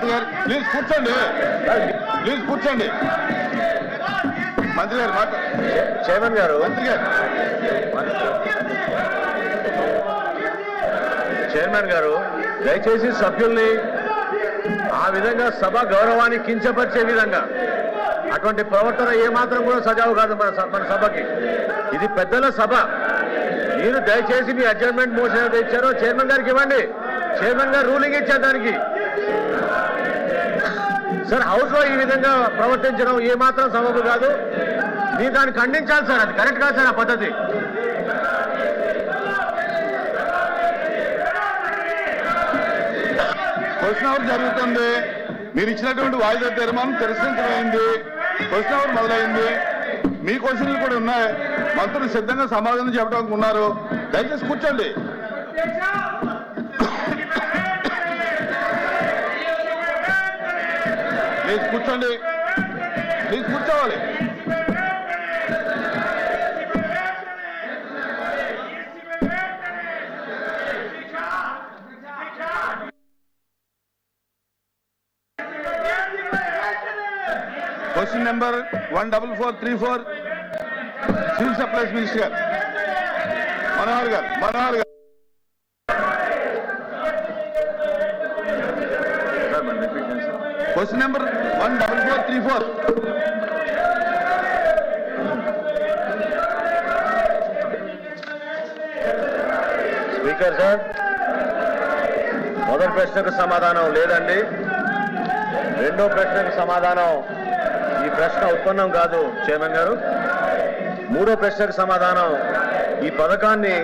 మంత్రి గారు ప్లీజ్ కూర్చోండి, ప్లీజ్ కూర్చోండి. మంత్రి గారు చైర్మన్ గారు, మంత్రి గారు, చైర్మన్ గారు దయచేసి సభ్యుల్ని ఆ విధంగా సభ గౌరవాన్ని కించపరిచే విధంగా అటువంటి ప్రవర్తన ఏమాత్రం కూడా సజావు కాదు మన సభకి. ఇది పెద్దల సభ. మీరు దయచేసి మీ అడ్జర్న్మెంట్ మోషన్ ఏదైతే ఇచ్చారో చైర్మన్ గారికి ఇవ్వండి. చైర్మన్ గారు రూలింగ్ ఇచ్చారు దానికి. సార్ హౌస్ లో ఈ విధంగా ప్రవర్తించడం ఏమాత్రం సబబు కాదు. మీరు దాన్ని ఖండించాలి సార్. అది కరెక్ట్ కాదు సార్ ఆ పద్ధతి. క్వశ్చన్ అవర్ జరుగుతుంది. మీరు ఇచ్చినటువంటి వాయిదా తీర్మానం తిరస్కరించమైంది. క్వశ్చన్ అవర్ మొదలైంది. మీ క్వశ్చన్లు కూడా ఉన్నాయి. మంత్రులు సిద్ధంగా సమాధానం చెప్పడానికి ఉన్నారు. దయచేసి కూర్చోండి. ప్లీజ్ కూర్చోండి, ప్లీజ్ కూర్చోవాలి. Question number 14434 civil supplies minister Manohar గారు. Question number 14434. స్పీకర్ సార్, మొదటి ప్రశ్నకు సమాధానం లేదండి. రెండో ప్రశ్నకు సమాధానం ఈ ప్రశ్న ఉత్పన్నం కాదు చైర్మన్ గారు. మూడో ప్రశ్నకు సమాధానం ఈ పథకాన్ని